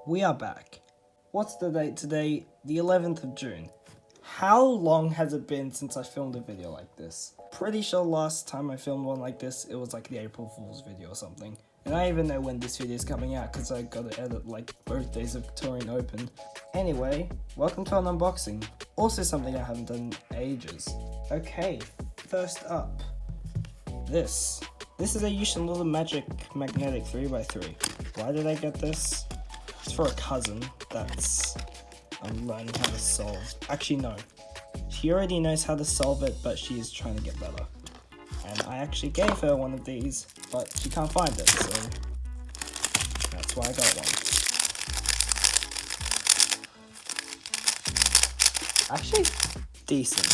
We are back. What's the date today? The 11th of June. How long has it been since I filmed a video like this? Pretty sure last time I filmed one like this, it was like the April Fool's video or something. And I even know when this video is coming out because I gotta edit like both days of Victorian Open. Anyway, welcome to an unboxing. Also something I haven't done in ages. Okay, first up, this. This is a Yushin Little Magic Magnetic 3x3. Why did I get this? It's for a cousin that's learning how to solve. Actually, no. She already knows how to solve it, but she is trying to get better. And I actually gave her one of these, but she can't find it, so that's why I got one. Actually, decent.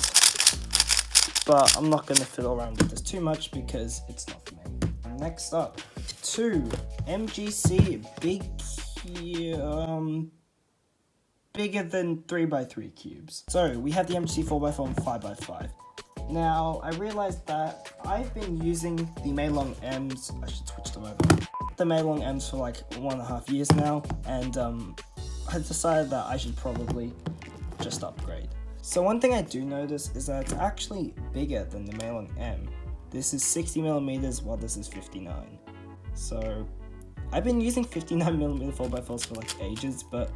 But I'm not going to fiddle around with this too much because it's not for me. Next up, 2 MGC bigger than 3x3 cubes. So we have the MGC 4x4 and 5x5. Now I realized that I've been using the Meilong M's, I should switch them over, the Meilong M's for like 1.5 years now, and I decided that I should probably just upgrade. So one thing I do notice is that it's actually bigger than the Meilong M. This is 60mm while this is 59. So I've been using 59mm 4x4s for like ages, but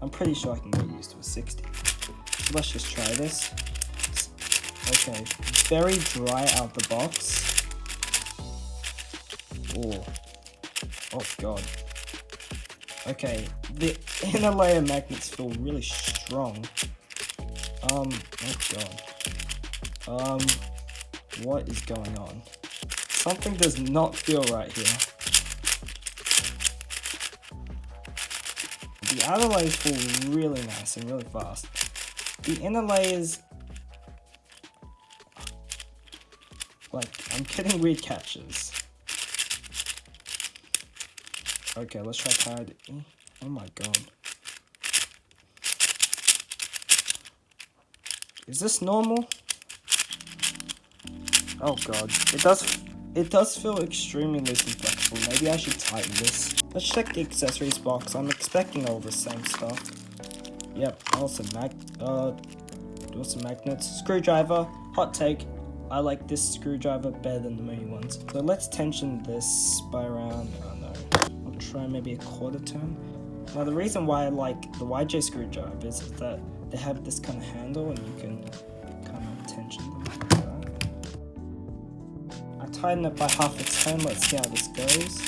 I'm pretty sure I can get used to a 60. So let's just try this. Okay, very dry out the box. Oh god. Okay, the inner layer magnets feel really strong. Oh god. What is going on? Something does not feel right here. The outer layers feel really nice and really fast. The inner layers, like, I'm getting weird catches. Okay, let's try tired. Oh my god. Is this normal? Oh god, it does feel extremely loose and flexible. Maybe I should tighten this. Let's check the accessories box. I'm expecting all the same stuff. Yep, also magnets, screwdriver. Hot take, I like this screwdriver better than the mini ones. So let's tension this by around, oh no, I'll try maybe a quarter turn. Now the reason why I like the YJ screwdrivers is that they have this kind of handle and you can kind of tension them like that. I tighten it by half a turn. Let's see how this goes.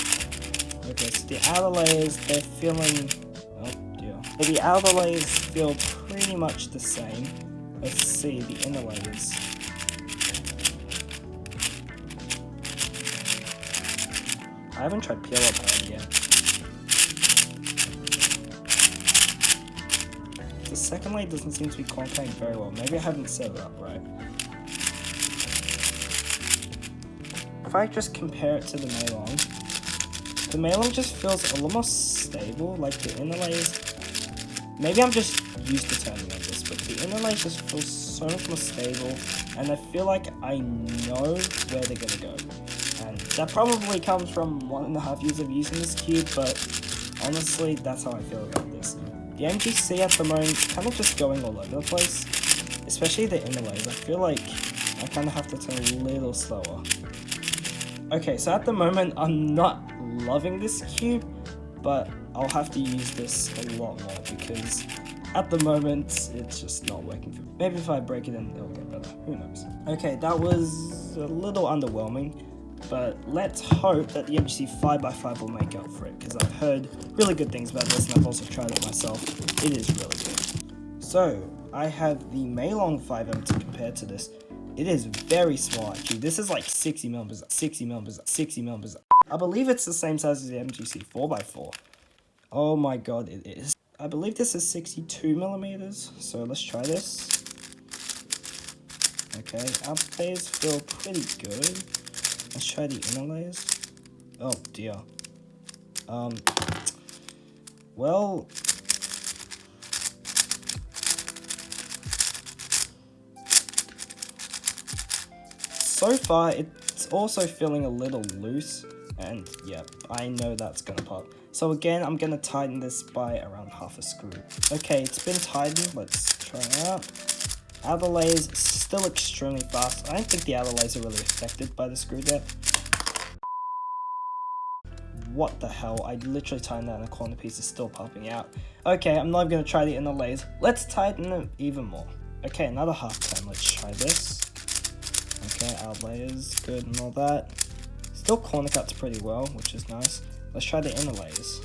Okay, so the outer layers, they're feeling, oh dear. So the outer layers feel pretty much the same. Let's see the inner layers. I haven't tried peel up hard yet. The second layer doesn't seem to be contacting very well. Maybe I haven't set it up right. If I just compare it to the Meilong just feels a little more stable. Like the inner layers, maybe I'm just used to turning on this, but the inner layers just feel so much more stable, and I feel like I know where they're gonna go. And that probably comes from 1.5 years of using this cube, but honestly, that's how I feel about this. The MGC at the moment is kind of just going all over the place, especially the inner layers. I feel like I kind of have to turn a little slower. Okay, so at the moment, I'm not loving this cube, but I'll have to use this a lot more because at the moment, it's just not working for me. Maybe if I break it in, it'll get better. Who knows? Okay, that was a little underwhelming, but let's hope that the MGC 5x5 will make up for it because I've heard really good things about this and I've also tried it myself. It is really good. So, I have the Meilong 5M to compare to this. It is very small actually. This is like 60mm. I believe it's the same size as the MGC 4x4. Oh my god, it is. I believe this is 62mm, so let's try this. Okay, outer layers feel pretty good. Let's try the inner layers. Oh dear. Well, so far it's also feeling a little loose, and yeah, I know that's gonna pop. So again, I'm gonna tighten this by around half a screw. Okay, it's been tightened. Let's try it out. Outer layers still extremely fast. I don't think the outer layers are really affected by the screw depth. What the hell? I literally tightened that and the corner piece is still popping out. Okay, I'm not even gonna try the inner layers. Let's tighten it even more. Okay, another half turn. Let's try this. Okay, outer layers, good and all that. Still corner cuts pretty well, which is nice. Let's try the inner layers.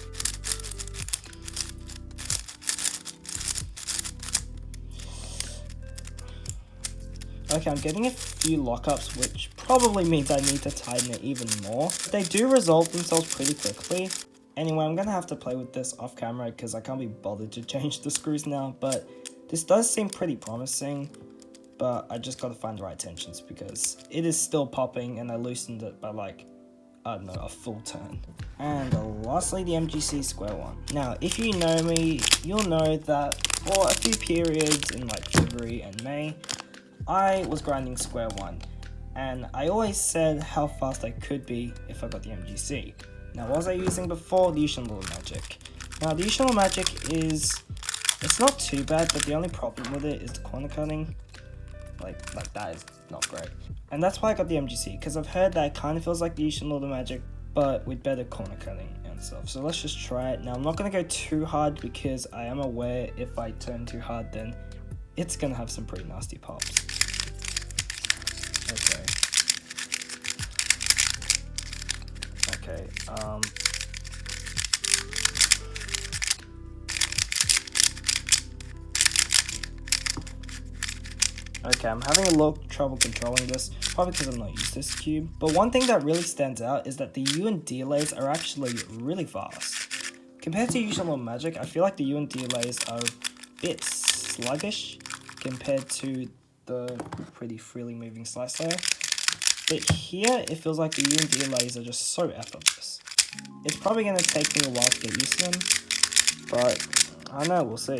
Okay, I'm getting a few lockups, which probably means I need to tighten it even more. They do resolve themselves pretty quickly. Anyway, I'm gonna have to play with this off camera because I can't be bothered to change the screws now, but this does seem pretty promising, but I just gotta find the right tensions because it is still popping and I loosened it by like, I don't know, a full turn. And lastly, the MGC Square-1. Now, if you know me, you'll know that for a few periods in like February and May, I was grinding Square-1, and I always said how fast I could be if I got the MGC. Now, what was I using before? The Cheel-Blue Magic. Now, the Cheel-Blue Magic it's not too bad, but the only problem with it is the corner cutting. Like that is not great. And that's why I got the MGC, because I've heard that it kind of feels like the Cheel-Blue Magic, but with better corner cutting and stuff. So let's just try it. Now, I'm not going to go too hard because I am aware if I turn too hard, then it's going to have some pretty nasty pops. Okay. Okay, I'm having a little trouble controlling this, probably because I'm not used to this cube. But one thing that really stands out is that the U and D layers are actually really fast. Compared to usual Magic, I feel like the U and D layers are a bit sluggish compared to the pretty freely moving slice layer. But here, it feels like the U and D layers are just so effortless. It's probably going to take me a while to get used to them, but I don't know, we'll see.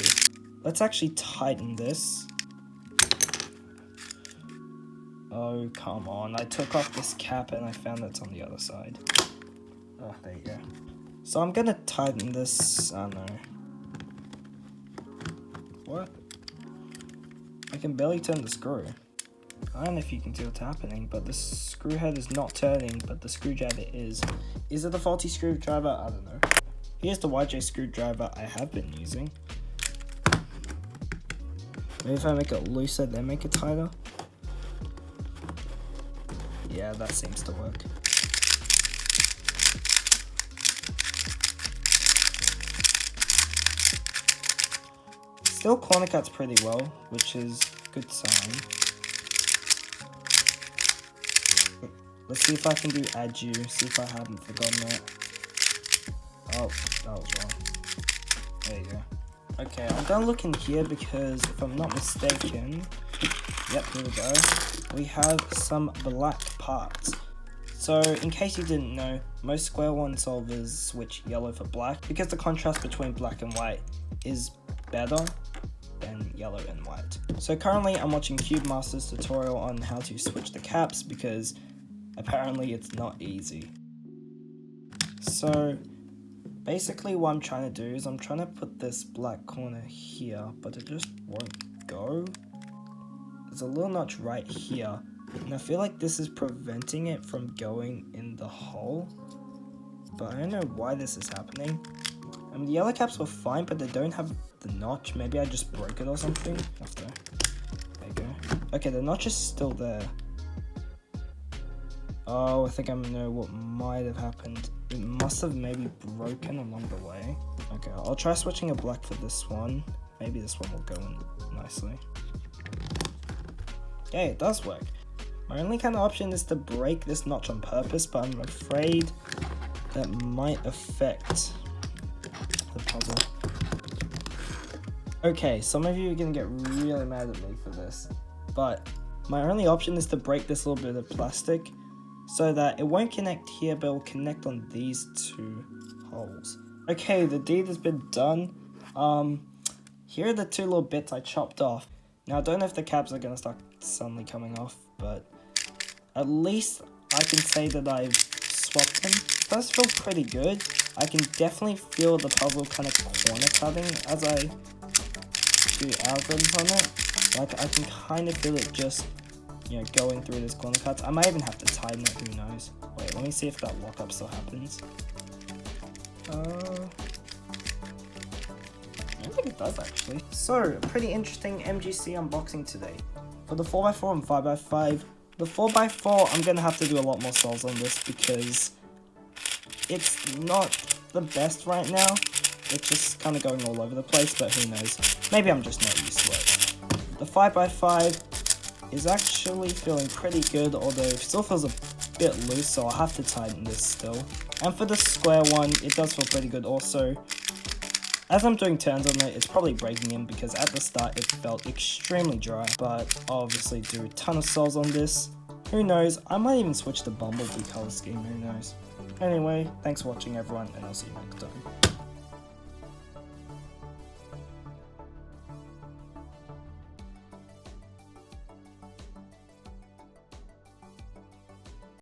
Let's actually tighten this. Oh, come on. I took off this cap and I found it's on the other side. Oh, there you go. So I'm going to tighten this, I don't know. What? I can barely turn the screw. I don't know if you can see what's happening, but the screw head is not turning, but the screwdriver is. Is it a faulty screwdriver? I don't know. Here's the YJ screwdriver I have been using. Maybe if I make it looser, then make it tighter. Yeah, that seems to work. Still corner cuts pretty well, which is a good sign. Let's see if I can do add you, see if I haven't forgotten it. Oh, that was wrong. There you go. Okay, I'm gonna look in here because if I'm not mistaken, yep, here we go. We have some black parts. So, in case you didn't know, most Square-1 solvers switch yellow for black because the contrast between black and white is better than yellow and white. So currently I'm watching Cube Master's tutorial on how to switch the caps because apparently it's not easy. So basically what I'm trying to do is I'm trying to put this black corner here, but it just won't go. There's a little notch right here, and I feel like this is preventing it from going in the hole, but I don't know why this is happening. I mean, the yellow caps were fine, but they don't have the notch. Maybe I just broke it or something. There you go. Okay, the notch is still there. Oh, I think I know what might have happened. It must have maybe broken along the way. Okay, I'll try switching a black for this one. Maybe this one will go in nicely. Yeah, it does work. My only kind of option is to break this notch on purpose, but I'm afraid that might affect the puzzle. Okay, some of you are gonna get really mad at me for this, but my only option is to break this little bit of plastic so that it won't connect here, but it will connect on these two holes. Okay, the deed has been done. Here are the two little bits I chopped off. Now, I don't know if the caps are gonna start suddenly coming off, but at least I can say that I've swapped them. It does feel pretty good. I can definitely feel the puzzle kind of corner cutting as I do algorithms on it. Like I can kind of feel it just, you know, going through those corner cuts. I might even have to tighten it, who knows. Wait, let me see if that lockup still happens. I don't think it does actually. So, pretty interesting MGC unboxing today. For the 4x4 and 5x5, the 4x4 I'm gonna have to do a lot more solves on this because it's not the best right now. It's just kind of going all over the place, but who knows. Maybe I'm just not used to it. The 5x5 is actually feeling pretty good, although it still feels a bit loose, so I'll have to tighten this still. And for the Square-1, it does feel pretty good also. As I'm doing turns on it, it's probably breaking in because at the start it felt extremely dry, but I'll obviously do a ton of sols on this. Who knows, I might even switch to Bumblebee color scheme, who knows. Anyway, thanks for watching everyone, and I'll see you next time.